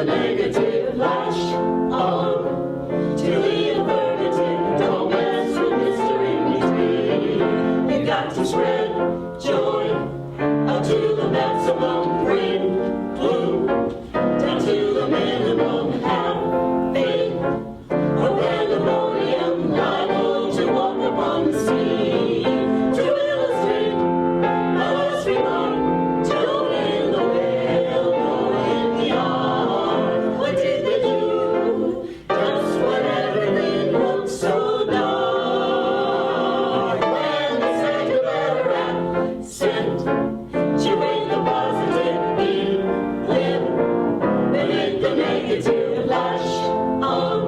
the negative, lash on to the affirmative. Don't mess with Mr. In Between. You got to spread joy out to the maximum. Bring gloom down to the minimum. Have faith or pandemonium, liable to walk upon the sea. To illustrate my last remark, don't in the whale nor in the ark. What did they do? Just when everything looked so dark. When they said you better absent, you ain't the positive, be limb. They make the negative, lash on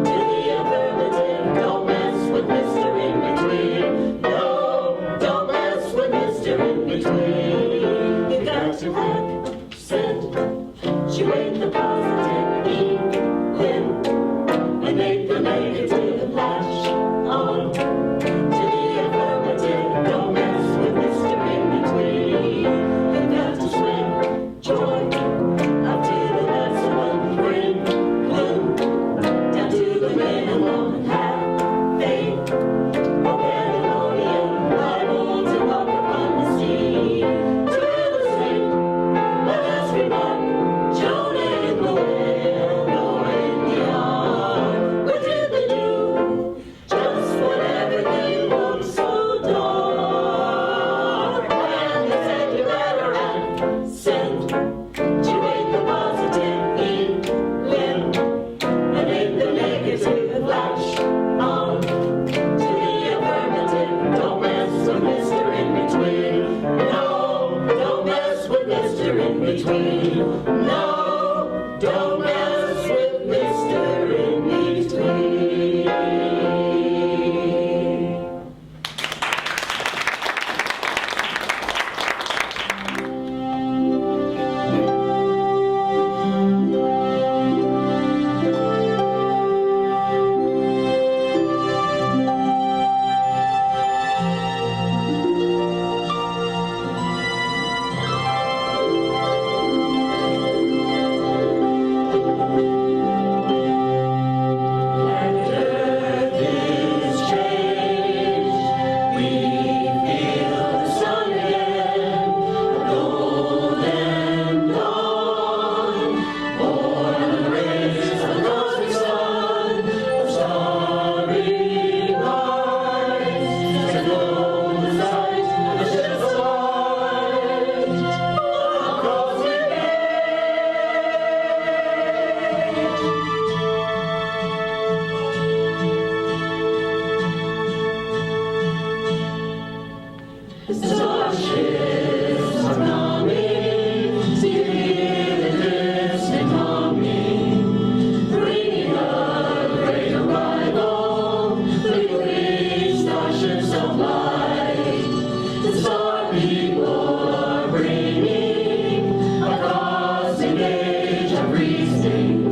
to the affirmative. Don't mess with Mr. In Between. No, don't mess with Mr. In Between. You got to accent, you ain't the positive, be limb. And make the negative, lash on to the affirmative. Don't mess with Mr. In Between. You got to swing joy up to the maximum. Bring gloom down to the minimum. Have faith or pandemonium, liable to walk upon the sea. To illustrate my last remark, Jonah in the whale, nor in the ark. What did they do? Just when everything looked so dark. When they said you better accent, you ain't the positive, be limb. And make the negative, lash on to the affirmative. Don't mess with Mr. In Between. No, don't mess with Mr. In Between. No, don't mess with Mr. In Between. Starships are coming, stealing the distant humming, bringing a great arrival, fleet starships of light. The star people are bringing a cosmic age of reasoning,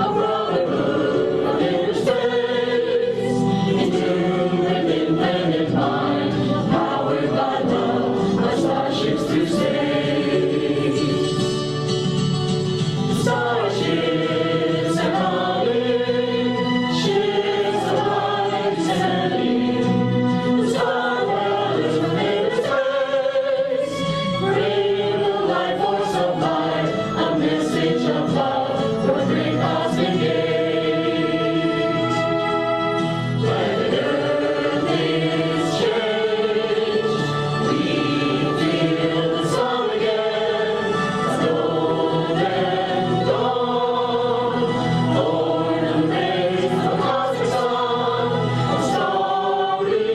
a brotherhood of inner space, into an infinite mind. Powered by love, our starships through space. Starships are coming, ships of light descending. The star dwellers from inner space bring the life force of light, a message of love for a great cosmic age. Planet Earth is changed. We feel the sun again, a golden dawn, born and raised the cosmic sun, a starry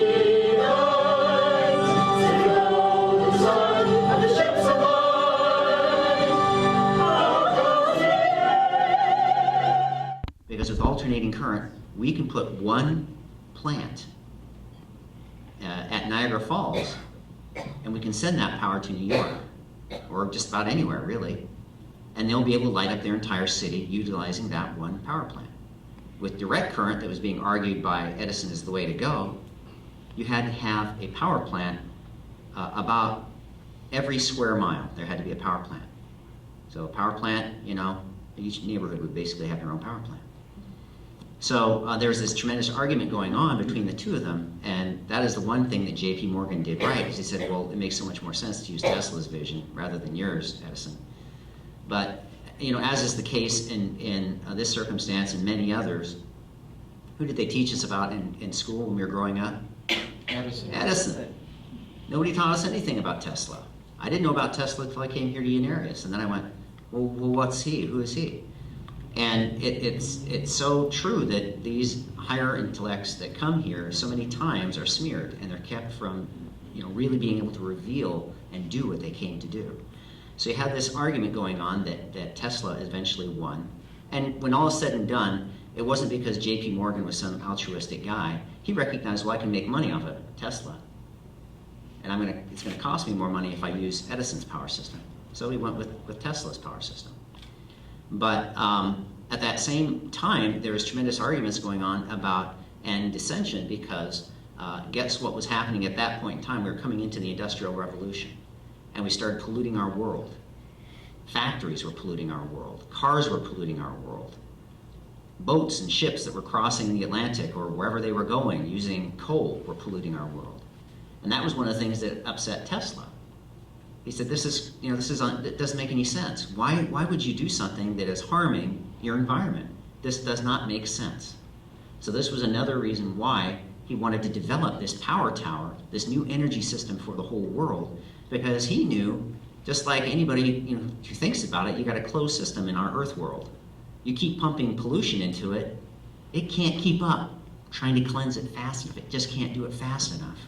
night, the golden sun of the ships of light, our cosmic Because with alternating current, we can put one plant at Niagara Falls, and we can send that power to New York, or just about anywhere really, and they'll be able to light up their entire city utilizing that one power plant. With direct current that was being argued by Edison as the way to go, you had to have a power plant about every square mile. There had to be a power plant. So a power plant, you Each neighborhood would basically have their own power plant. So there's this tremendous argument going on between the two of them, and that is the one thing that J.P. Morgan did right, because he said, well, it makes so much more sense to use Tesla's vision rather than yours, Edison. But, you know, as is the case in this circumstance and many others, who did they teach us about in school when we were growing up? Edison. Nobody taught us anything about Tesla. I didn't know about Tesla until I came here to Unarius, and then I went, well, what's he? Who is he? And it's so true that these higher intellects that come here so many times are smeared, and they're kept from, you know, really being able to reveal and do what they came to do. So you have this argument going on that Tesla eventually won, and when all is said and done, it wasn't because J.P. Morgan was some altruistic guy. He recognized, well, I can make money off of Tesla, and it's going to cost me more money if I use Edison's power system. So he went with Tesla's power system. But at that same time, there was tremendous arguments going on about and dissension because guess what was happening at that point in time? We were coming into the Industrial Revolution, and we started polluting our world. Factories were polluting our world. Cars were polluting our world. Boats and ships that were crossing the Atlantic or wherever they were going using coal were polluting our world. And that was one of the things that upset Tesla. He said, it doesn't make any sense. Why would you do something that is harming your environment? This does not make sense. So this was another reason why he wanted to develop this power tower, this new energy system for the whole world, because he knew, just like anybody who thinks about it, you got a closed system in our Earth world. You keep pumping pollution into it, it can't keep up trying to cleanse it fast enough. It just can't do it fast enough.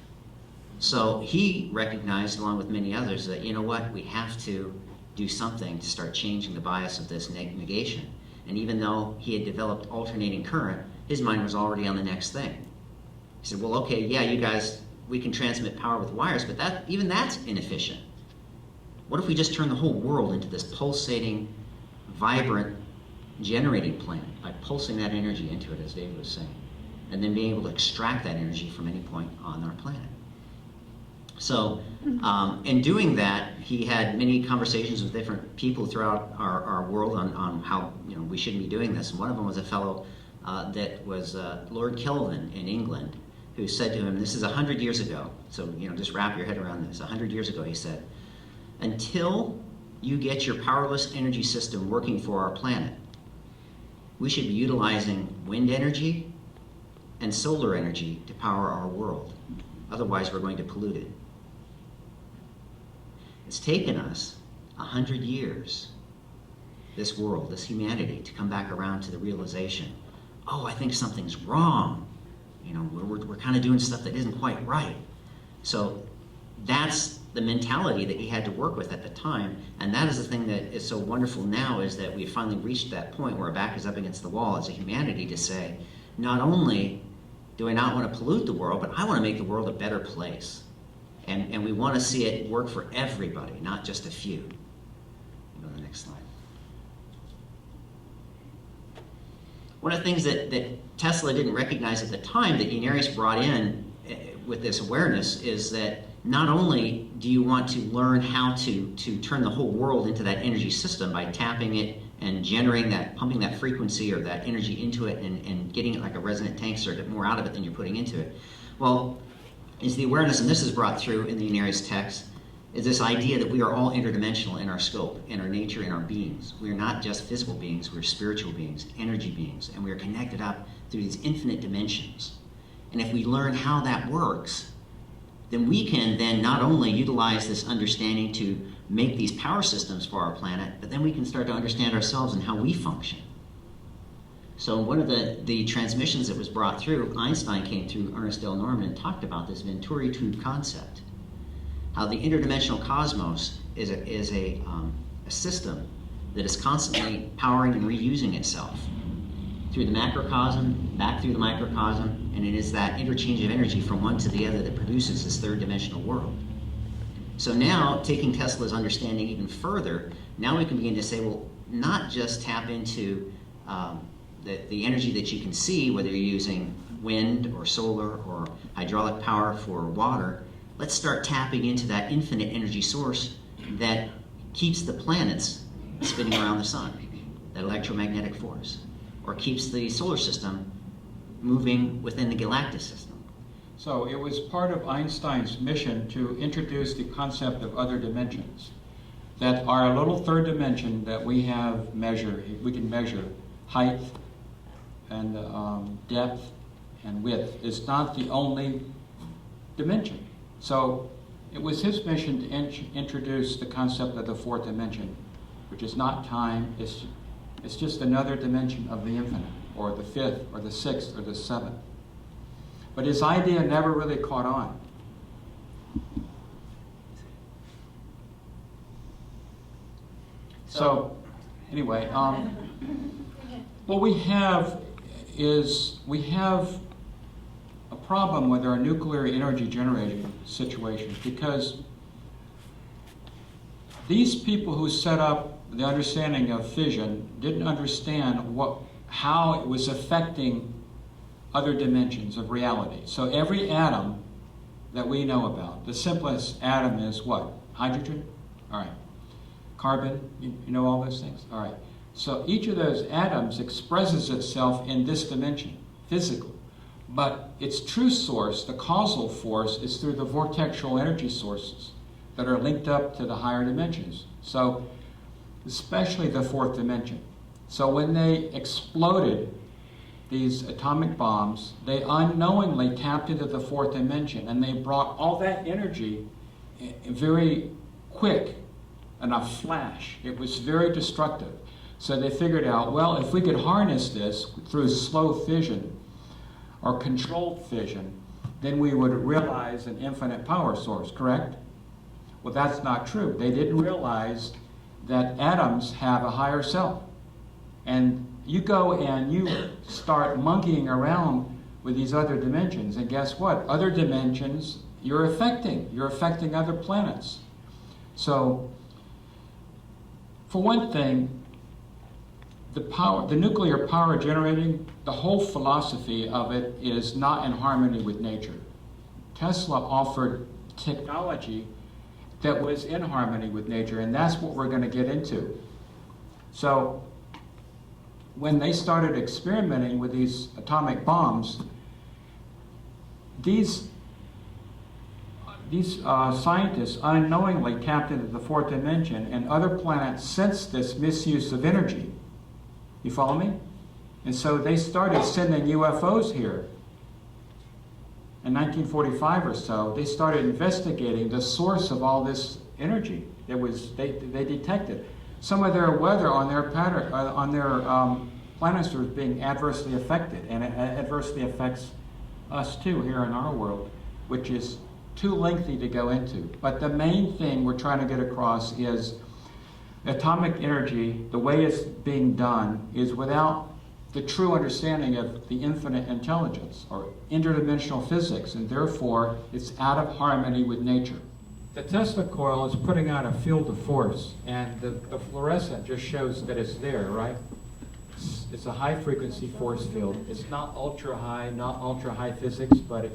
So he recognized, along with many others, that, you know what, we have to do something to start changing the bias of this negation. And even though he had developed alternating current, his mind was already on the next thing. He said, well, okay, yeah, you guys, we can transmit power with wires, but even that's inefficient. What if we just turn the whole world into this pulsating, vibrant generating plant by pulsing that energy into it, as David was saying, and then being able to extract that energy from any point on our planet? So in doing that, he had many conversations with different people throughout our world on how we shouldn't be doing this. And one of them was a fellow that was Lord Kelvin in England, who said to him, this is 100 years ago, so just wrap your head around this. 100 years ago, he said, until you get your powerless energy system working for our planet, we should be utilizing wind energy and solar energy to power our world. Otherwise, we're going to pollute it. It's taken us 100 years, this world, this humanity, to come back around to the realization, oh, I think something's wrong. We're kind of doing stuff that isn't quite right. So that's the mentality that he had to work with at the time, and that is the thing that is so wonderful now, is that we've finally reached that point where our back is up against the wall as a humanity to say, not only do I not want to pollute the world, but I want to make the world a better place. And we want to see it work for everybody, not just a few. Go to the next slide. One of the things that Tesla didn't recognize at the time that Unarius brought in with this awareness is that not only do you want to learn how to turn the whole world into that energy system by tapping it and generating that, pumping that frequency or that energy into it and getting it like a resonant tank so to get more out of it than you're putting into it. Well, is the awareness, and this is brought through in the Unarius text, is this idea that we are all interdimensional in our scope, in our nature, in our beings. We are not just physical beings, we're spiritual beings, energy beings, and we are connected up through these infinite dimensions. And if we learn how that works, then we can then not only utilize this understanding to make these power systems for our planet, but then we can start to understand ourselves and how we function. So one of the transmissions that was brought through, Einstein came through Ernest L. Norman and talked about this Venturi tube concept. How the interdimensional cosmos is a system that is constantly powering and reusing itself through the macrocosm, back through the microcosm, and it is that interchange of energy from one to the other that produces this third dimensional world. So now, taking Tesla's understanding even further, now we can begin to say, well, not just tap into the energy that you can see, whether you're using wind or solar or hydraulic power for water. Let's start tapping into that infinite energy source that keeps the planets spinning around the sun. that electromagnetic force, or keeps the solar system moving within the galactic system. So it was part of Einstein's mission to introduce the concept of other dimensions, that our little third dimension that we have we can measure height and depth and width is not the only dimension. So it was his mission to introduce the concept of the fourth dimension, which is not time, it's just another dimension of the infinite, or the fifth, or the sixth, or the seventh. But his idea never really caught on. So, anyway, what we have is a problem with our nuclear energy generating situation, because these people who set up the understanding of fission didn't understand how it was affecting other dimensions of reality. So every atom that we know about, the simplest atom is what? Hydrogen? All right. Carbon? You know all those things? All right. So each of those atoms expresses itself in this dimension, physically. But its true source, the causal force, is through the vortexual energy sources that are linked up to the higher dimensions. So, especially the fourth dimension. So when they exploded these atomic bombs, they unknowingly tapped into the fourth dimension, and they brought all that energy very quick in a flash. It was very destructive. So they figured out, well, if we could harness this through slow fission or controlled fission, then we would realize an infinite power source, correct? Well, that's not true. They didn't realize that atoms have a higher self. And you go and you start monkeying around with these other dimensions, and guess what? Other dimensions you're affecting. You're affecting other planets. So, for one thing, the nuclear power generating, the whole philosophy of it is not in harmony with nature. Tesla offered technology that was in harmony with nature, and that's what we're going to get into. So, when they started experimenting with these atomic bombs, these scientists unknowingly tapped into the fourth dimension, and other planets sensed this misuse of energy. You follow me? And so they started sending UFOs here. In 1945 or so, they started investigating the source of all this energy. They detected some of their weather on their planets was being adversely affected, and it adversely affects us too here in our world, which is too lengthy to go into. But the main thing we're trying to get across is atomic energy, the way it's being done, is without the true understanding of the infinite intelligence or interdimensional physics, and therefore it's out of harmony with nature. The Tesla coil is putting out a field of force, and the fluorescent just shows that it's there, right? It's a high frequency force field. It's not ultra high physics, but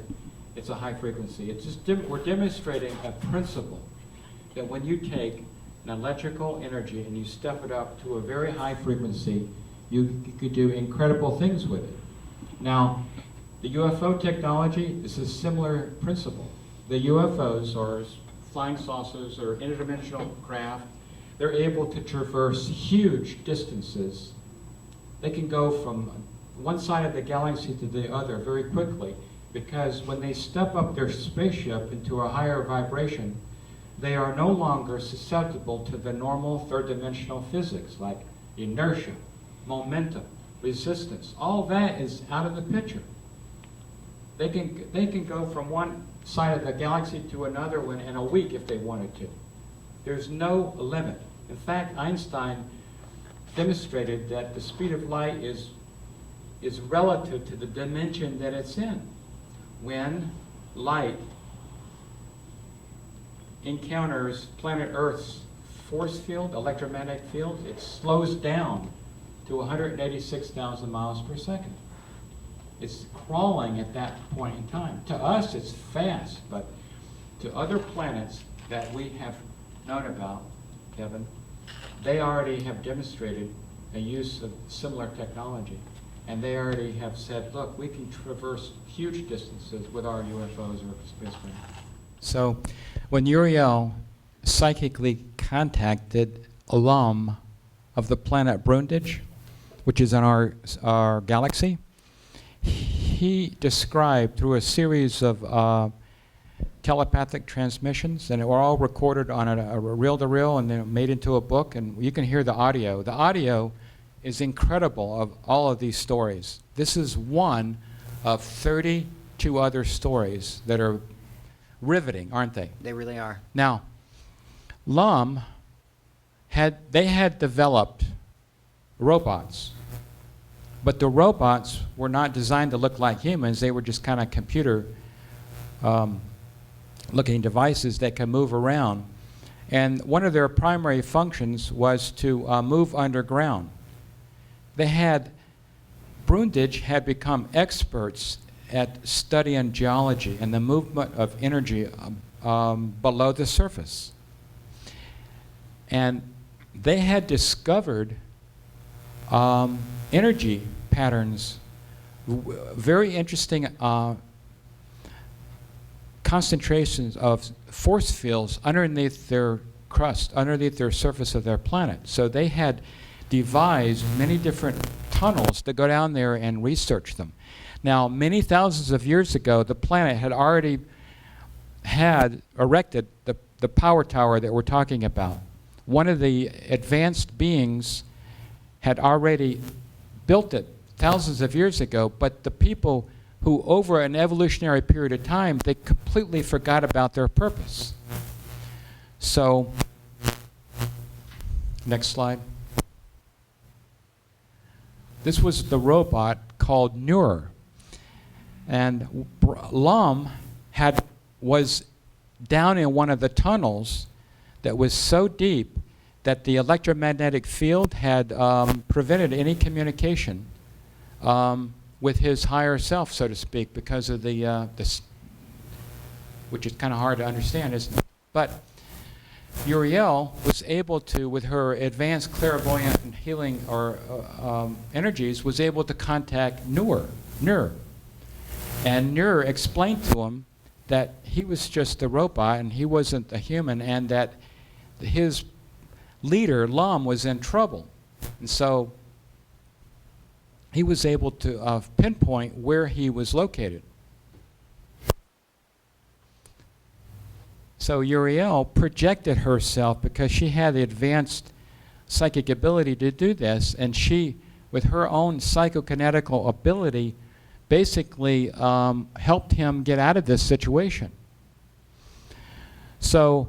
it's a high frequency. It's just we're demonstrating a principle that when you take an electrical energy and you step it up to a very high frequency, you could do incredible things with it. Now, the UFO technology is a similar principle. The UFOs, or flying saucers, or interdimensional craft, they're able to traverse huge distances. They can go from one side of the galaxy to the other very quickly, because when they step up their spaceship into a higher vibration, they are no longer susceptible to the normal third-dimensional physics like inertia, momentum, resistance. All that is out of the picture. They can go from one side of the galaxy to another one in a week if they wanted to. There's no limit. In fact, Einstein demonstrated that the speed of light is relative to the dimension that it's in. When light encounters planet Earth's force field, electromagnetic field, it slows down to 186,000 miles per second. It's crawling at that point in time. To us, it's fast, but to other planets that we have known about, Kevin, they already have demonstrated a use of similar technology. And they already have said, look, we can traverse huge distances with our UFOs or spacecraft. So when Uriel psychically contacted Lum of the planet Brundage, which is in our galaxy, he described through a series of telepathic transmissions, and they were all recorded on a reel-to-reel and then made into a book, and you can hear the audio. The audio is incredible of all of these stories. This is one of 32 other stories that are riveting, aren't they? They really are. Now, Lum had developed robots, but the robots were not designed to look like humans. They were just kind of computer looking devices that can move around. And one of their primary functions was to move underground. Brundage had become experts at studying geology and the movement of energy below the surface. And they had discovered energy patterns, very interesting concentrations of force fields underneath their crust, underneath their surface of their planet. So they had devised many different tunnels to go down there and research them. Now, many thousands of years ago, the planet had already erected the power tower that we're talking about. One of the advanced beings had already built it thousands of years ago, but the people who, over an evolutionary period of time, they completely forgot about their purpose. So, next slide. This was the robot called Nur. And Lum was down in one of the tunnels that was so deep that the electromagnetic field had prevented any communication with his higher self, so to speak, because of which is kind of hard to understand, isn't it? But Uriel was able to, with her advanced clairvoyant and healing or energies, was able to contact Nur. And Nur explained to him that he was just a robot and he wasn't a human, and that his leader, Lum, was in trouble. And so he was able to pinpoint where he was located. So Uriel projected herself because she had the advanced psychic ability to do this, and she, with her own psychokinetical ability, basically helped him get out of this situation. So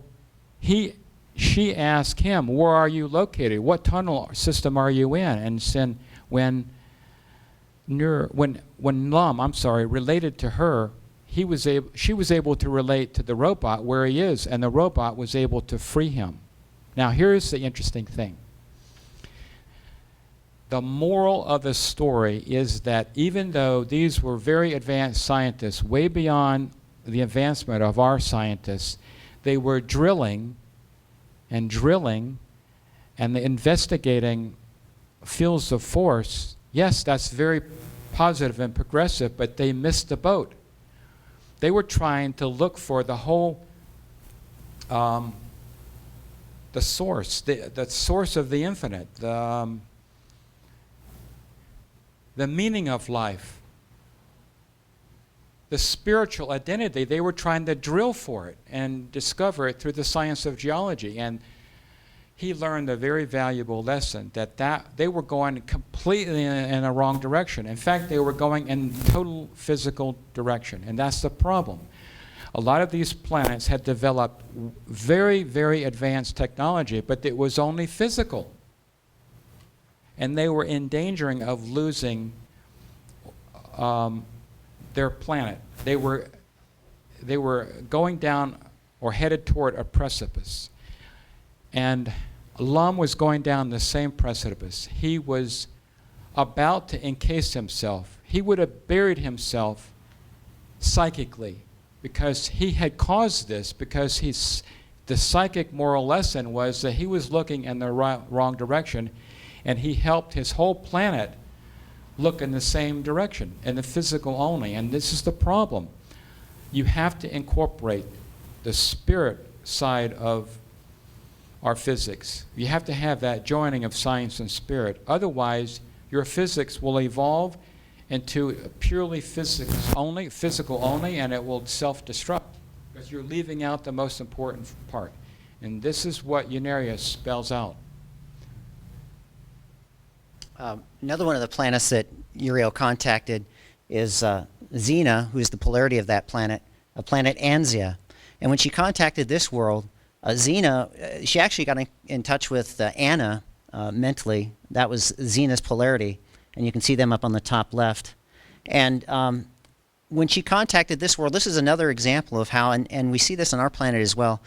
she asked him, where are you located? What tunnel system are you in? And then when Lum, related to her, she was able to relate to the robot where he is, and the robot was able to free him. Now here's the interesting thing. The moral of the story is that even though these were very advanced scientists, way beyond the advancement of our scientists, they were drilling and investigating fields of force. Yes, that's very positive and progressive, but they missed the boat. They were trying to look for the whole, the source of the infinite, the meaning of life, the spiritual identity. They were trying to drill for it and discover it through the science of geology. And he learned a very valuable lesson that they were going completely in a wrong direction. In fact, they were going in total physical direction, and that's the problem. A lot of these planets had developed very, very advanced technology, but it was only physical. And they were in danger of losing their planet. They were going down or headed toward a precipice. And Lum was going down the same precipice. He was about to encase himself. He would have buried himself psychically because he had caused this, because the psychic moral lesson was that he was looking in the wrong direction. And he helped his whole planet look in the same direction, in the physical only. And this is the problem. You have to incorporate the spirit side of our physics. You have to have that joining of science and spirit. Otherwise, your physics will evolve into purely physical only, and it will self-destruct because you're leaving out the most important part. And this is what Unarius spells out. Another one of the planets that Uriel contacted is Xena, who's the polarity of that planet, a planet Anzia. And when she contacted this world, Xena, she actually got in touch with Anna mentally. That was Xena's polarity, and you can see them up on the top left. And when she contacted this world, this is another example of how, and we see this on our planet as well,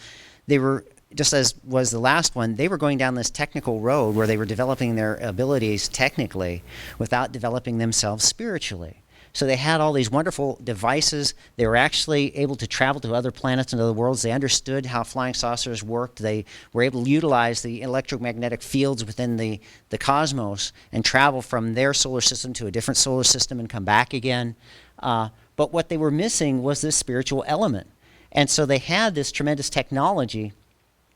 they were, just as was the last one, they were going down this technical road where they were developing their abilities technically without developing themselves spiritually. So they had all these wonderful devices. They were actually able to travel to other planets and other worlds. They understood how flying saucers worked. They were able to utilize the electromagnetic fields within the cosmos and travel from their solar system to a different solar system and come back again. But what they were missing was this spiritual element. And so they had this tremendous technology,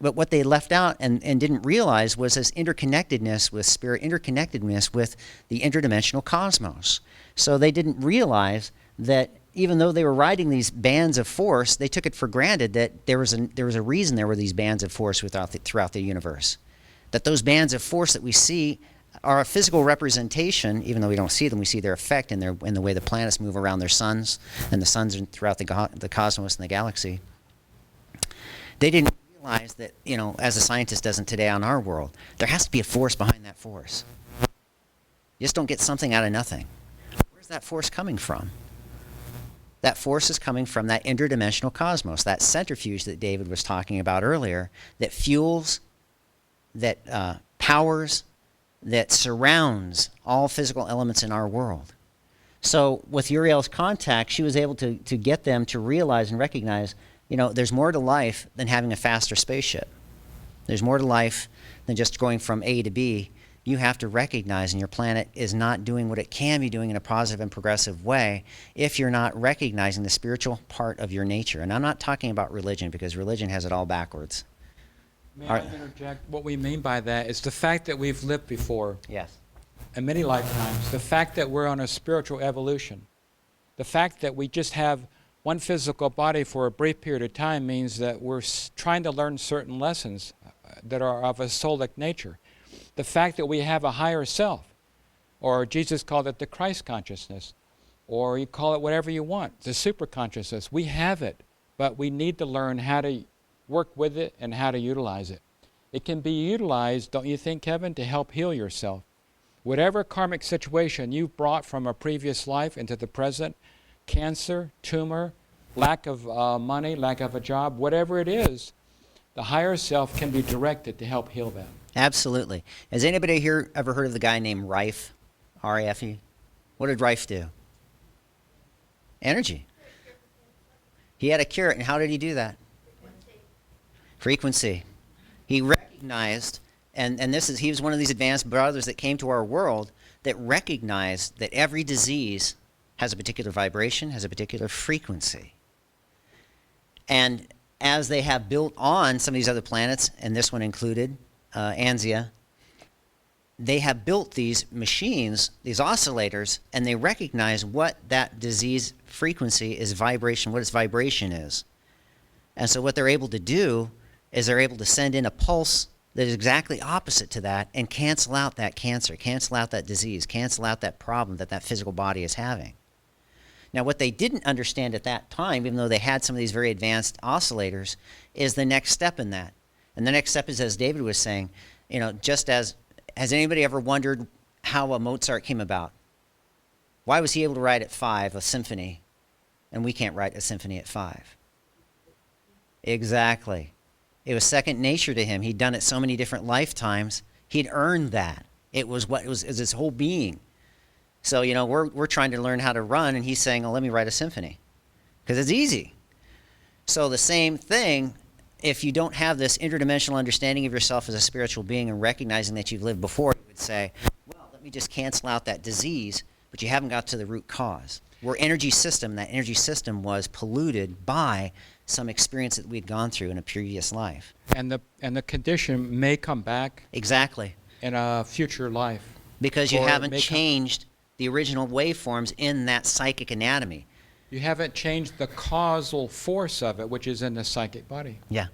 but what they left out and didn't realize was this interconnectedness with spirit, interconnectedness with the interdimensional cosmos. So they didn't realize that even though they were riding these bands of force, they took it for granted that there was a reason there were these bands of force throughout the universe. That those bands of force that we see are a physical representation, even though we don't see them, we see their effect in the way the planets move around their suns, and the suns are throughout the cosmos and the galaxy. They didn't realize that, as a scientist doesn't today on our world, there has to be a force behind that force. You just don't get something out of nothing. Where's that force coming from? That force is coming from that interdimensional cosmos, that centrifuge that David was talking about earlier, that fuels, that powers, that surrounds all physical elements in our world. So with Uriel's contact, she was able to get them to realize and recognize, there's more to life than having a faster spaceship. There's more to life than just going from A to B. You have to recognize, and your planet is not doing what it can be doing in a positive and progressive way if you're not recognizing the spiritual part of your nature. And I'm not talking about religion, because religion has it all backwards. May I interject? What we mean by that is the fact that we've lived before. Yes. In many lifetimes. The fact that we're on a spiritual evolution. The fact that we just have one physical body for a brief period of time means that we're trying to learn certain lessons that are of a soulic nature. The fact that we have a higher self, or Jesus called it the Christ consciousness, or you call it whatever you want, the super consciousness. We have it, but we need to learn how to work with it and how to utilize it. It can be utilized, don't you think, Kevin, to help heal yourself. Whatever karmic situation you've brought from a previous life into the present, cancer, tumor, lack of money, lack of a job, whatever it is, the higher self can be directed to help heal that. Absolutely. Has anybody here ever heard of the guy named Rife? R-I-F-E? What did Rife do? Energy. He had a cure, and how did he do that? Frequency. He recognized, and he was one of these advanced brothers that came to our world that recognized that every disease has a particular vibration, has a particular frequency. And as they have built on some of these other planets, and this one included, Anzia, they have built these machines, these oscillators, and they recognize what that disease frequency is, vibration, what its vibration is. And so what they're able to do is they're able to send in a pulse that is exactly opposite to that and cancel out that cancer, cancel out that disease, cancel out that problem that physical body is having. Now, what they didn't understand at that time, even though they had some of these very advanced oscillators, is the next step in that. And the next step is, as David was saying, just as, has anybody ever wondered how a Mozart came about? Why was he able to write at 5 a symphony, and we can't write a symphony at 5? Exactly. It was second nature to him. He'd done it so many different lifetimes. He'd earned that. It was his whole being. So, we're trying to learn how to run, and he's saying, let me write a symphony, because it's easy. So the same thing, if you don't have this interdimensional understanding of yourself as a spiritual being and recognizing that you've lived before, you would could say, well, let me just cancel out that disease, but you haven't got to the root cause. That energy system was polluted by some experience that we'd gone through in a previous life. And the condition may come back Exactly. in a future life. Because you Or haven't make- changed the original waveforms in that psychic anatomy. You haven't changed the causal force of it, which is in the psychic body. Yeah.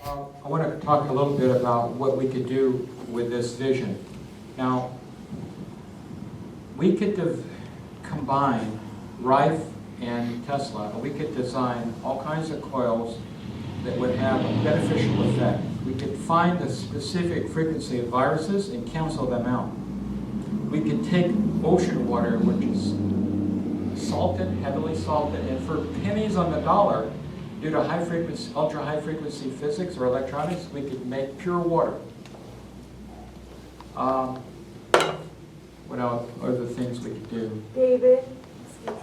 I want to talk a little bit about what we could do with this vision. Now, we could combine Rife and Tesla, and we could design all kinds of coils that would have a beneficial effect. We could find the specific frequency of viruses and cancel them out. We could take ocean water, which is salted, heavily salted, and for pennies on the dollar, due to high frequency, ultra high frequency physics or electronics, we could make pure water. What else are the things we could do? David, excuse me,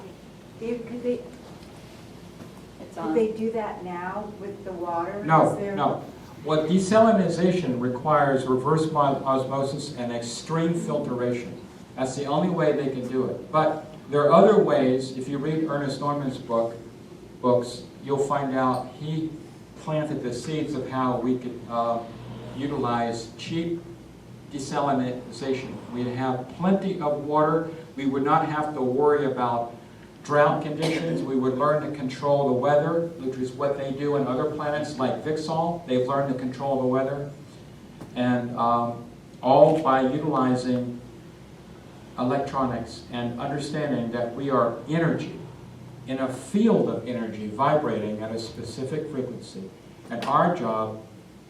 David, It's could on. they do that now with the water? No, Is there- no. What desalinization requires reverse osmosis and extreme filtration. That's the only way they can do it. But there are other ways. If you read Ernest Norman's books, you'll find out he planted the seeds of how we could utilize cheap desalinization. We'd have plenty of water. We would not have to worry about drought conditions. We would learn to control the weather, which is what they do in other planets like Vixal. They've learned to control the weather. And all by utilizing electronics and understanding that we are energy in a field of energy vibrating at a specific frequency. And our job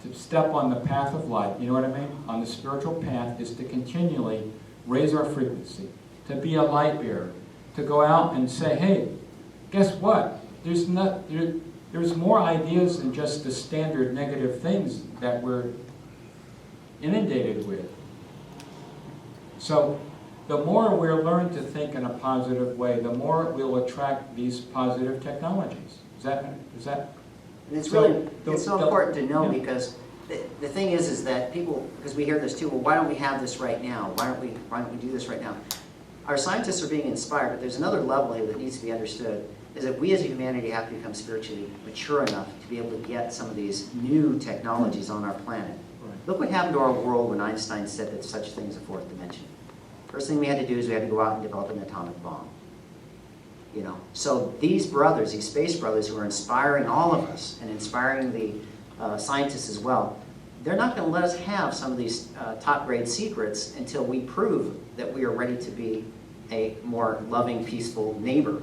to step on the path of light, you know what I mean? On the spiritual path is to continually raise our frequency, to be a light bearer, to go out and say, hey, guess what? There's more ideas than just the standard negative things that we're inundated with. So the more we learn to think in a positive way, the more we'll attract these positive technologies. Is that? And it's So, really, it's so the- important to know yeah. because the thing is that people, because we hear this too, well, why don't we have this right now? Why don't we do this right now? Our scientists are being inspired, but there's another level here that needs to be understood, is that we as a humanity have to become spiritually mature enough to be able to get some of these new technologies on our planet. Right. Look what happened to our world when Einstein said that such a thing is a fourth dimension. First thing we had to do is we had to go out and develop an atomic bomb. You know, so these brothers, these space brothers who are inspiring all of us and inspiring the scientists as well, they're not going to let us have some of these top-grade secrets until we prove that we are ready to be a more loving, peaceful neighbor,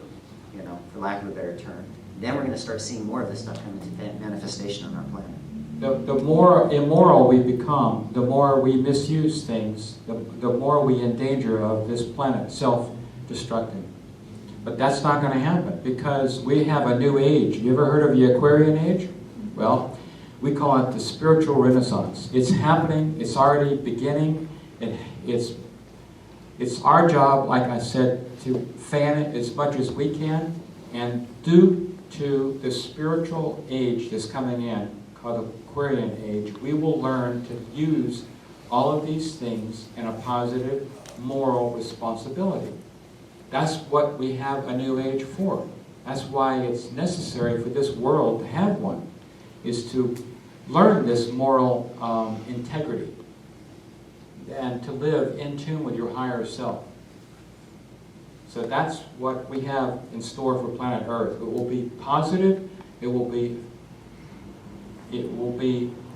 you know, for lack of a better term. Then we're going to start seeing more of this stuff come into manifestation on our planet. The more immoral we become, the more we misuse things, the more we in danger of this planet self-destructing. But that's not going to happen because we have a new age. You ever heard of the Aquarian age? Well, we call it the spiritual renaissance. It's happening. It's already beginning. It's our job, like I said, to fan it as much as we can. And due to the spiritual age that's coming in, called the Aquarian age, we will learn to use all of these things in a positive moral responsibility. That's what we have a new age for. That's why it's necessary for this world to have one, is to learn this moral integrity and to live in tune with your higher self. So that's what we have in store for planet Earth. It will be positive. It will be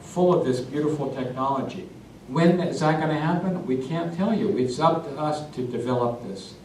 full of this beautiful technology. When is that going to happen? We can't tell you. It's up to us to develop this.